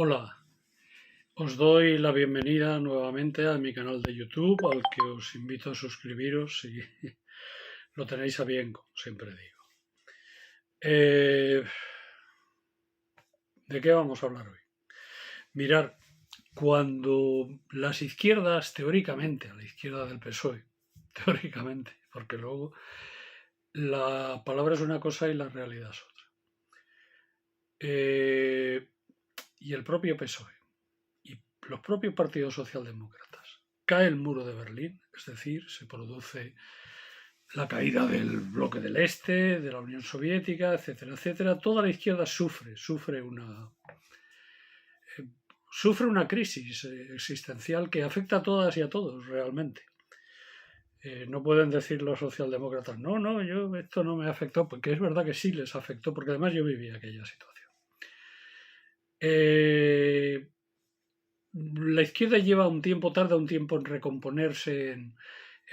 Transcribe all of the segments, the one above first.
Hola, os doy la bienvenida nuevamente a mi canal de YouTube, al que os invito a suscribiros si lo tenéis a bien, como siempre digo. ¿De qué vamos a hablar hoy? Mirar, cuando las izquierdas, teóricamente, a la izquierda del PSOE, teóricamente, porque luego la palabra es una cosa y la realidad es otra, y el propio PSOE y los propios partidos socialdemócratas, cae el muro de Berlín, es decir, se produce la caída del bloque del Este, de la Unión Soviética, etcétera, etcétera. Toda la izquierda sufre una crisis existencial que afecta a todas y a todos realmente. No pueden decir los socialdemócratas, no, esto no me afectó, porque es verdad que sí les afectó, porque además yo viví aquella situación. La izquierda tarda un tiempo en recomponerse. En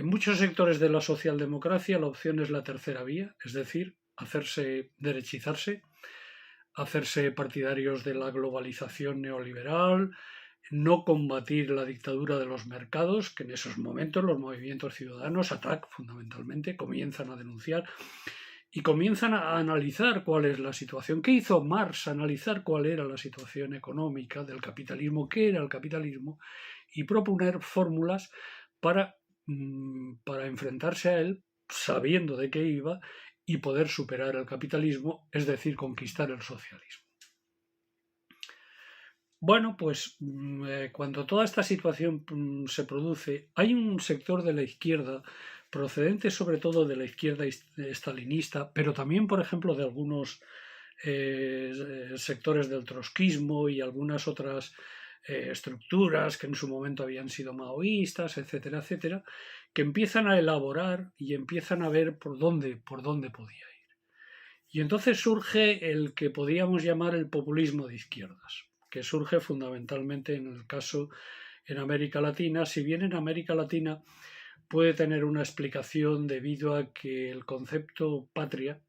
muchos sectores de la socialdemocracia la opción es la tercera vía, es decir, derechizarse, hacerse partidarios de la globalización neoliberal, no combatir la dictadura de los mercados, que en esos momentos los movimientos ciudadanos, ATAC fundamentalmente, comienzan a denunciar y comienzan a analizar cuál es la situación. ¿Qué hizo Marx? Analizar cuál era la situación económica del capitalismo, qué era el capitalismo, y proponer fórmulas para enfrentarse a él, sabiendo de qué iba, y poder superar el capitalismo, es decir, conquistar el socialismo. Bueno, pues cuando toda esta situación se produce, hay un sector de la izquierda, procedente sobre todo de la izquierda estalinista, pero también, por ejemplo, de algunos sectores del trotskismo y algunas otras estructuras que en su momento habían sido maoístas, etcétera, etcétera, que empiezan a elaborar y empiezan a ver por dónde podía ir. Y entonces surge el que podíamos llamar el populismo de izquierdas, que surge fundamentalmente en el caso en América Latina, si bien en América Latina puede tener una explicación debido a que el concepto patria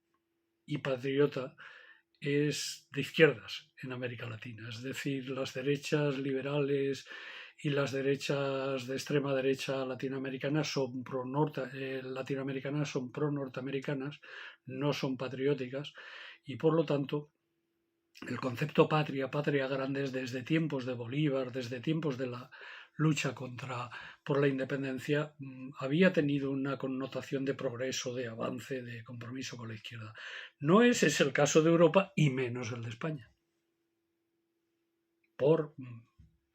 y patriota es de izquierdas en América Latina, es decir, las derechas liberales y las derechas de extrema derecha latinoamericanas son pro-norteamericanas, no son patrióticas, y por lo tanto el concepto patria grande es desde tiempos de Bolívar, desde tiempos de la lucha por la independencia, había tenido una connotación de progreso, de avance, de compromiso con la izquierda. No ese es el caso de Europa y menos el de España.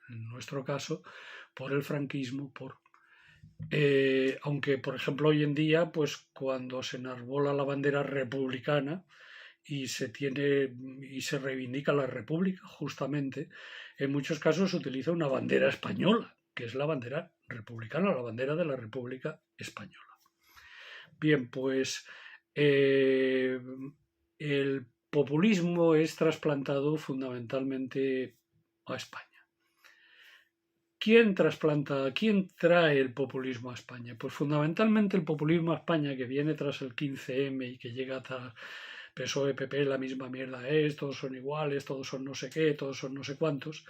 En nuestro caso, por el franquismo, aunque, por ejemplo, hoy en día, pues cuando se enarbola la bandera republicana, y se reivindica la república, justamente, en muchos casos se utiliza una bandera española, que es la bandera republicana, la bandera de la República Española. Bien, pues el populismo es trasplantado fundamentalmente a España. ¿Quién trae el populismo a España? Pues fundamentalmente el populismo a España, que viene tras el 15M y que llega tras PSOE, PP, la misma mierda es, todos son iguales, todos son no sé qué, todos son no sé cuántos.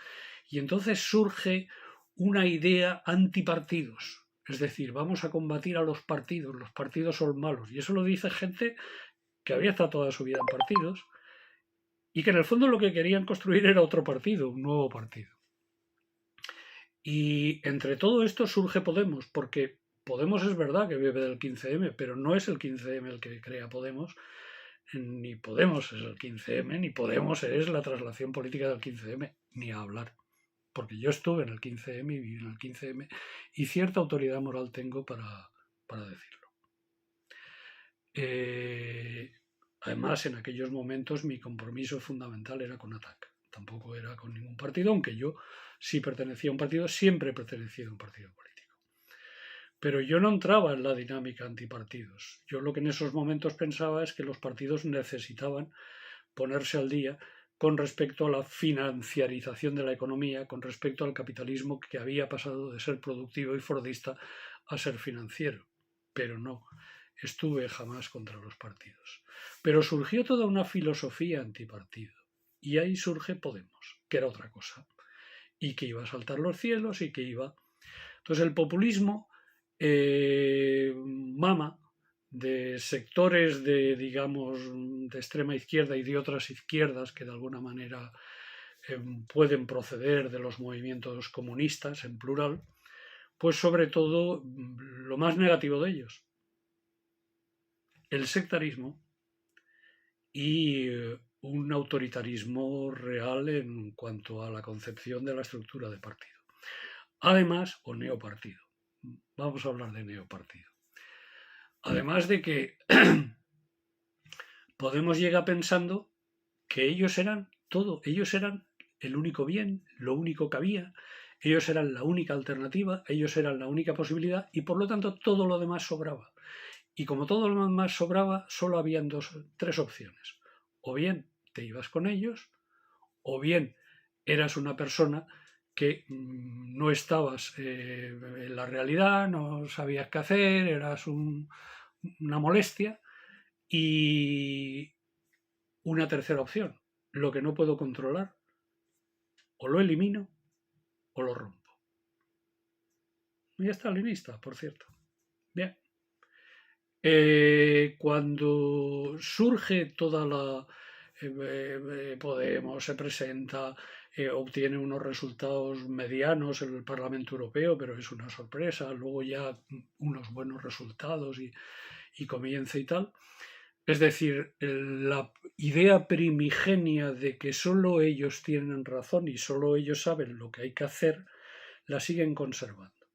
Y entonces surge una idea antipartidos. Es decir, vamos a combatir a los partidos son malos. Y eso lo dice gente que había estado toda su vida en partidos y que en el fondo lo que querían construir era otro partido, un nuevo partido. Y entre todo esto surge Podemos, porque Podemos es verdad que bebe del 15M, pero no es el 15M el que crea Podemos, ni Podemos es el 15M, ni Podemos es la traslación política del 15M, ni a hablar. Porque yo estuve en el 15M y viví en el 15M y cierta autoridad moral tengo para decirlo. Además, en aquellos momentos mi compromiso fundamental era con ATAC. Tampoco era con ningún partido, aunque yo sí pertenecía a un partido, siempre he pertenecido a un partido político. Pero yo no entraba en la dinámica antipartidos. Yo lo que en esos momentos pensaba es que los partidos necesitaban ponerse al día con respecto a la financiarización de la economía, con respecto al capitalismo que había pasado de ser productivo y fordista a ser financiero. Pero no, estuve jamás contra los partidos. Pero surgió toda una filosofía antipartido. Y ahí surge Podemos, que era otra cosa, y que iba a saltar los cielos y que iba... Entonces el populismo mama de sectores de, digamos, de extrema izquierda y de otras izquierdas que de alguna manera pueden proceder de los movimientos comunistas en plural, pues sobre todo lo más negativo de ellos, el sectarismo y un autoritarismo real en cuanto a la concepción de la estructura de partido. Además, o neopartido. Vamos a hablar de neopartido. Además de que Podemos llega pensando que ellos eran todo, ellos eran el único bien, lo único que había, ellos eran la única alternativa, ellos eran la única posibilidad y por lo tanto todo lo demás sobraba. Y como todo lo demás sobraba, solo habían tres opciones. O bien te ibas con ellos, o bien eras una persona que no estabas en la realidad, no sabías qué hacer, eras una molestia. Y una tercera opción, lo que no puedo controlar, o lo elimino o lo rompo. Y está stalinista, por cierto. Bien. Cuando surge toda la... Podemos se presenta, obtiene unos resultados medianos en el Parlamento Europeo, pero es una sorpresa, luego ya unos buenos resultados y comienza y tal. Es decir, la idea primigenia de que solo ellos tienen razón y solo ellos saben lo que hay que hacer, la siguen conservando.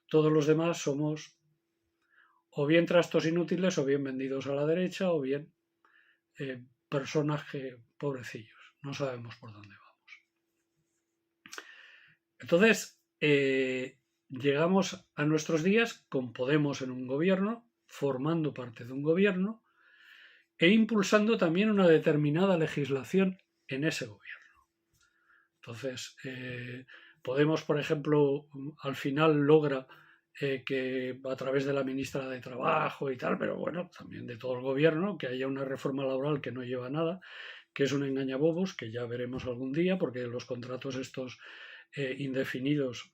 Todos los demás somos o bien trastos inútiles, o bien vendidos a la derecha, o bien personas que, pobrecillos, no sabemos por dónde vamos. Entonces, llegamos a nuestros días con Podemos en un gobierno, formando parte de un gobierno, e impulsando también una determinada legislación en ese gobierno. Entonces, Podemos, por ejemplo, al final logra que a través de la ministra de Trabajo y tal, pero bueno, también de todo el gobierno, que haya una reforma laboral que no lleva a nada, que es un engañabobos, que ya veremos algún día, porque los contratos estos indefinidos,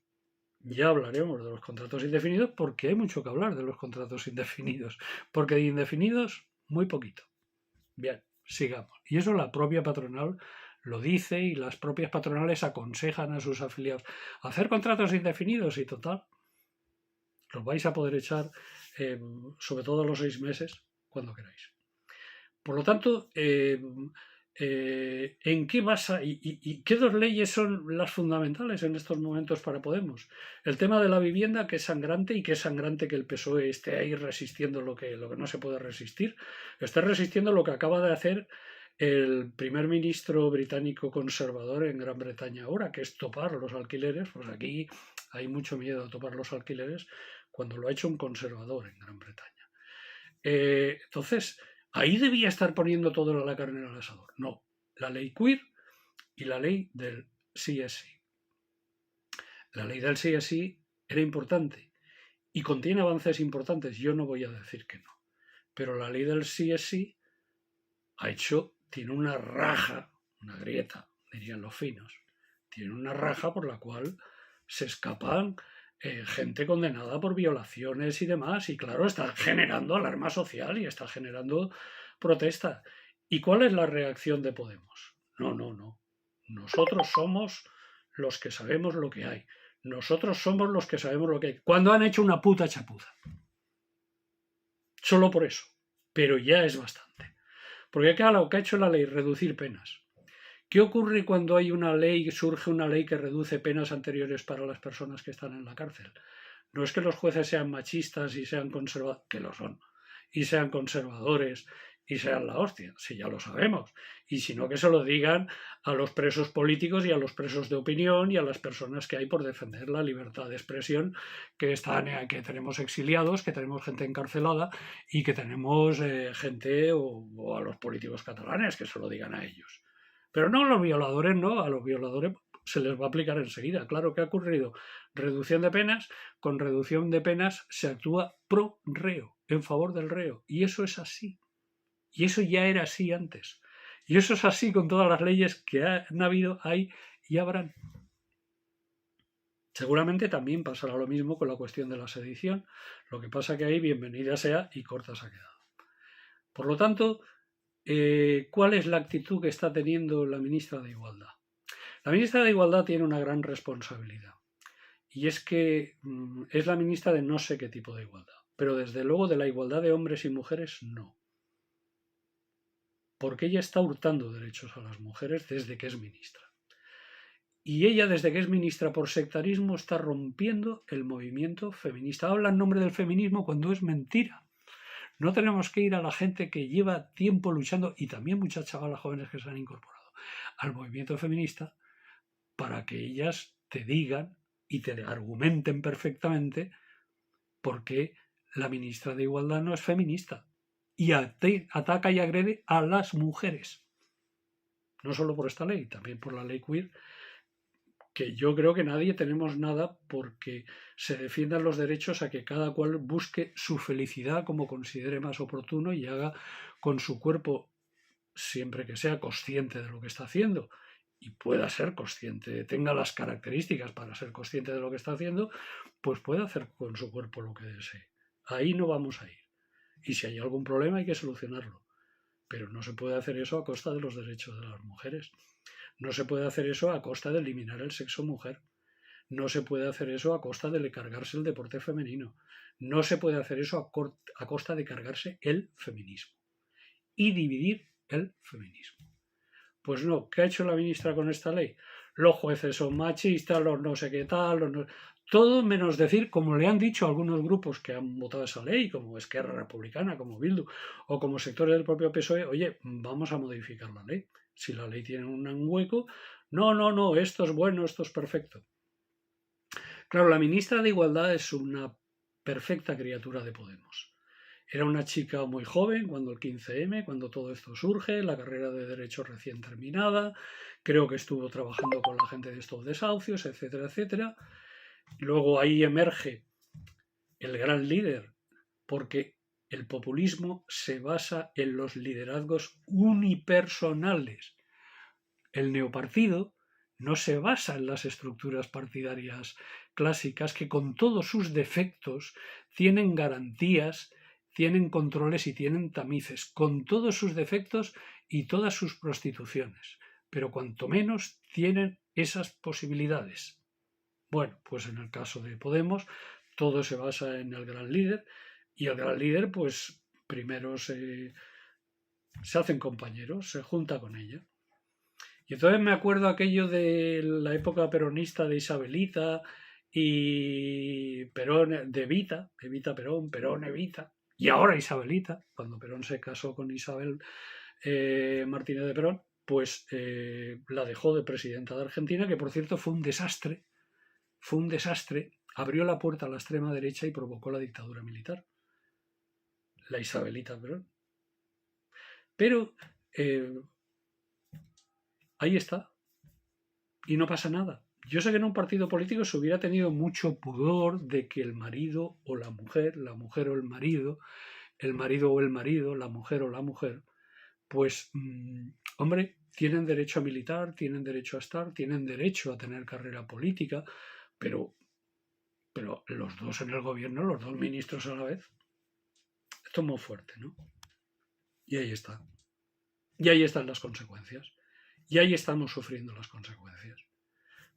ya hablaremos de los contratos indefinidos, porque hay mucho que hablar de los contratos indefinidos, porque de indefinidos, muy poquito. Bien, sigamos. Y eso la propia patronal lo dice y las propias patronales aconsejan a sus afiliados hacer contratos indefinidos y total, los vais a poder echar sobre todo a los 6 meses cuando queráis. Por lo tanto, ¿en qué basa y qué dos leyes son las fundamentales en estos momentos para Podemos? El tema de la vivienda, que es sangrante, y que es sangrante que el PSOE esté ahí resistiendo lo que no se puede resistir. Está resistiendo lo que acaba de hacer el primer ministro británico conservador en Gran Bretaña ahora, que es topar los alquileres. Pues aquí hay mucho miedo a topar los alquileres cuando lo ha hecho un conservador en Gran Bretaña. Entonces, ahí debía estar poniendo todo la carne en el asador. No, la ley queer y la ley del CSI. La ley del CSI era importante y contiene avances importantes. Yo no voy a decir que no. Pero la ley del CSI tiene una raja, una grieta, dirían los finos. Tiene una raja por la cual se escapan gente condenada por violaciones y demás, y claro, está generando alarma social y está generando protesta. ¿Y cuál es la reacción de Podemos? No. Nosotros somos los que sabemos lo que hay. Nosotros somos los que sabemos lo que hay. Cuando han hecho una puta chapuza. Solo por eso. Pero ya es bastante. Porque claro, lo que ha hecho la ley, reducir penas. ¿Qué ocurre cuando hay una ley, surge una ley que reduce penas anteriores para las personas que están en la cárcel? No es que los jueces sean machistas y sean conservadores, que lo son, y sean conservadores y sean la hostia, si ya lo sabemos, y sino que se lo digan a los presos políticos y a los presos de opinión y a las personas que hay por defender la libertad de expresión, que tenemos exiliados, que tenemos gente encarcelada y que tenemos gente o a los políticos catalanes, que se lo digan a ellos. Pero no a los violadores, no, a los violadores se les va a aplicar enseguida. Claro, ¿qué ha ocurrido? Reducción de penas. Con reducción de penas se actúa pro reo, en favor del reo. Y eso es así. Y eso ya era así antes. Y eso es así con todas las leyes que han habido, hay y habrán. Seguramente también pasará lo mismo con la cuestión de la sedición. Lo que pasa que ahí bienvenida sea y corta se ha quedado. Por lo tanto, ¿cuál es la actitud que está teniendo la ministra de Igualdad? La ministra de Igualdad tiene una gran responsabilidad. Y es que es la ministra de no sé qué tipo de igualdad. Pero desde luego de la igualdad de hombres y mujeres, no. Porque ella está hurtando derechos a las mujeres desde que es ministra. Y ella, desde que es ministra por sectarismo, está rompiendo el movimiento feminista. Habla en nombre del feminismo cuando es mentira. No tenemos que ir a la gente que lleva tiempo luchando, y también muchas chavalas jóvenes que se han incorporado al movimiento feminista, para que ellas te digan y te argumenten perfectamente por qué la ministra de Igualdad no es feminista y ataca y agrede a las mujeres. No solo por esta ley, también por la ley queer, que yo creo que nadie tenemos nada porque se defiendan los derechos a que cada cual busque su felicidad como considere más oportuno y haga con su cuerpo, siempre que sea consciente de lo que está haciendo y pueda ser consciente, tenga las características para ser consciente de lo que está haciendo, pues puede hacer con su cuerpo lo que desee. Ahí no vamos a ir. Y si hay algún problema hay que solucionarlo. Pero no se puede hacer eso a costa de los derechos de las mujeres. No se puede hacer eso a costa de eliminar el sexo mujer. No se puede hacer eso a costa de cargarse el deporte femenino. No se puede hacer eso a costa de cargarse el feminismo. Y dividir el feminismo. Pues no, ¿qué ha hecho la ministra con esta ley? Los jueces son machistas, los no sé qué tal, los no... todo menos decir, como le han dicho algunos grupos que han votado esa ley, como Esquerra Republicana, como Bildu, o como sectores del propio PSOE, oye, vamos a modificar la ley. Si la ley tiene un hueco, no, esto es bueno, esto es perfecto. Claro, la ministra de Igualdad es una perfecta criatura de Podemos. Era una chica muy joven cuando el 15M, cuando todo esto surge, la carrera de Derecho recién terminada, creo que estuvo trabajando con la gente de estos desahucios, etcétera, etcétera. Luego ahí emerge el gran líder, porque el populismo se basa en los liderazgos unipersonales. El neopartido no se basa en las estructuras partidarias clásicas que con todos sus defectos tienen garantías, tienen controles y tienen tamices, con todos sus defectos y todas sus prostituciones, pero cuanto menos tienen esas posibilidades. Bueno, pues en el caso de Podemos todo se basa en el gran líder y el gran líder pues primero se hacen compañeros, se junta con ella. Y entonces me acuerdo aquello de la época peronista de Isabelita y Perón, de Evita Perón, Perón Evita, y ahora Isabelita, cuando Perón se casó con Isabel Martínez de Perón, pues la dejó de presidenta de Argentina, que por cierto fue un desastre, abrió la puerta a la extrema derecha y provocó la dictadura militar, la Isabelita Perón. Pero ahí está, y no pasa nada. Yo sé que en un partido político se hubiera tenido mucho pudor de que el marido o la mujer o el marido o el marido, la mujer o la mujer, pues, hombre, tienen derecho a militar, tienen derecho a estar, tienen derecho a tener carrera política, pero los dos en el gobierno, los dos ministros a la vez, esto es muy fuerte, ¿no? Y ahí está. Y ahí están las consecuencias. Y ahí estamos sufriendo las consecuencias.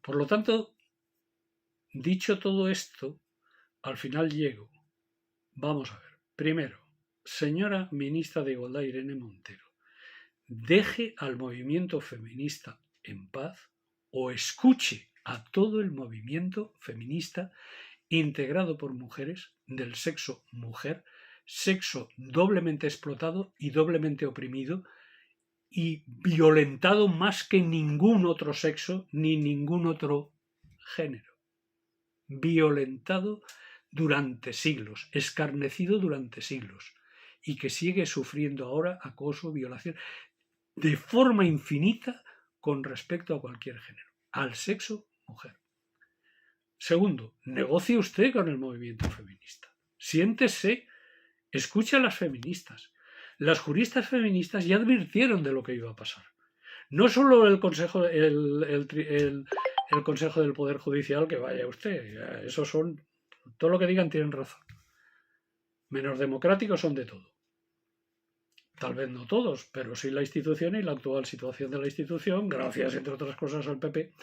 Por lo tanto, dicho todo esto, al final llego. Vamos a ver. Primero, señora ministra de Igualdad Irene Montero, deje al movimiento feminista en paz o escuche a todo el movimiento feminista integrado por mujeres del sexo mujer, sexo doblemente explotado y doblemente oprimido y violentado más que ningún otro sexo ni ningún otro género. Violentado durante siglos, escarnecido durante siglos y que sigue sufriendo ahora acoso, violación, de forma infinita con respecto a cualquier género, al sexo mujer. Segundo, negocie usted con el movimiento feminista. Siéntese, escuche a las feministas. Las juristas feministas ya advirtieron de lo que iba a pasar. No solo el Consejo, el Consejo del Poder Judicial, que vaya usted, esos son, todo lo que digan tienen razón. Menos democráticos son de todo. Tal vez no todos, pero sí la institución y la actual situación de la institución, gracias, entre otras cosas, al PP,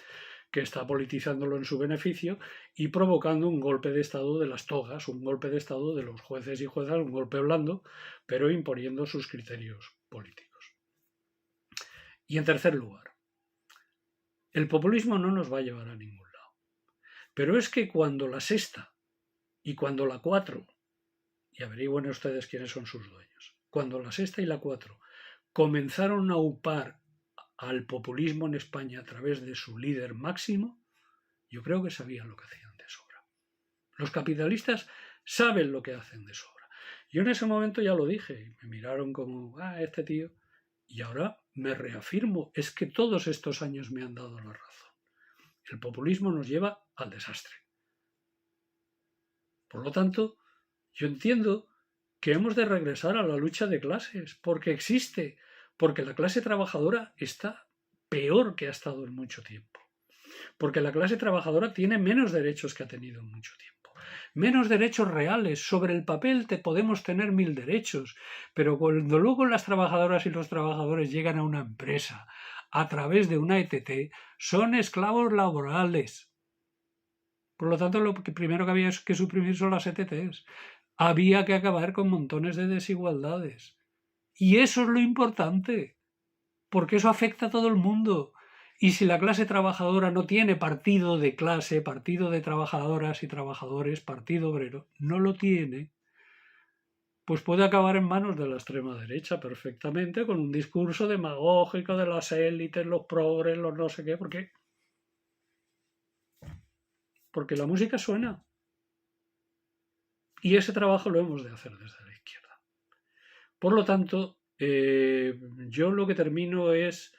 que está politizándolo en su beneficio y provocando un golpe de Estado de las togas, un golpe de Estado de los jueces y juezas, un golpe blando, pero imponiendo sus criterios políticos. Y en tercer lugar, el populismo no nos va a llevar a ningún lado. Pero es que cuando la Sexta y cuando la Cuatro, y averigüen ustedes quiénes son sus dueños, cuando la Sexta y la Cuatro comenzaron a upar al populismo en España a través de su líder máximo, yo creo que sabían lo que hacían de sobra. Los capitalistas saben lo que hacen de sobra. Yo en ese momento ya lo dije, me miraron como, este tío, y ahora me reafirmo, es que todos estos años me han dado la razón. El populismo nos lleva al desastre. Por lo tanto, yo entiendo que hemos de regresar a la lucha de clases, porque existe, porque la clase trabajadora está peor que ha estado en mucho tiempo, porque la clase trabajadora tiene menos derechos que ha tenido en mucho tiempo, menos derechos reales. Sobre el papel te podemos tener 1000 derechos, pero cuando luego las trabajadoras y los trabajadores llegan a una empresa a través de una ETT, son esclavos laborales. Por lo tanto, lo primero que había que suprimir son las ETTs. Había que acabar con montones de desigualdades. Y eso es lo importante, porque eso afecta a todo el mundo. Y si la clase trabajadora no tiene partido de clase, partido de trabajadoras y trabajadores, partido obrero, no lo tiene, pues puede acabar en manos de la extrema derecha perfectamente, con un discurso demagógico de las élites, los progres, los no sé qué, porque la música suena. Y ese trabajo lo hemos de hacer desde la izquierda. Por lo tanto, yo lo que termino es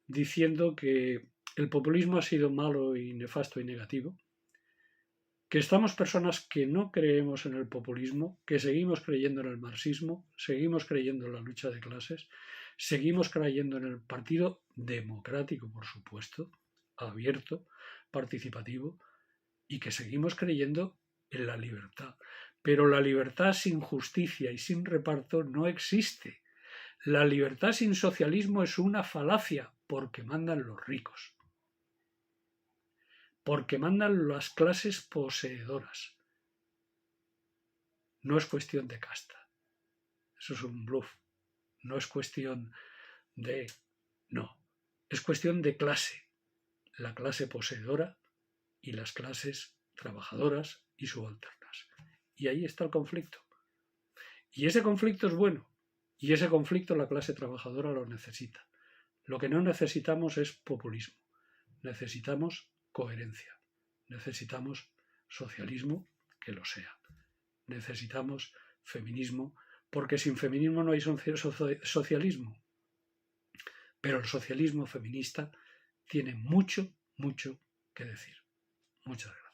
diciendo que el populismo ha sido malo y nefasto y negativo, que estamos personas que no creemos en el populismo, que seguimos creyendo en el marxismo, seguimos creyendo en la lucha de clases, seguimos creyendo en el partido democrático, por supuesto, abierto, participativo, y que seguimos creyendo en la libertad. Pero la libertad sin justicia y sin reparto no existe. La libertad sin socialismo es una falacia, porque mandan los ricos, porque mandan las clases poseedoras. No es cuestión de casta, eso es un bluff, no es cuestión de... no, es cuestión de clase, la clase poseedora y las clases trabajadoras y subalternas. Y ahí está el conflicto. Y ese conflicto es bueno, y ese conflicto la clase trabajadora lo necesita. Lo que no necesitamos es populismo, necesitamos coherencia, necesitamos socialismo, que lo sea, necesitamos feminismo, porque sin feminismo no hay socialismo. Pero el socialismo feminista tiene mucho, mucho que decir. Muchas gracias.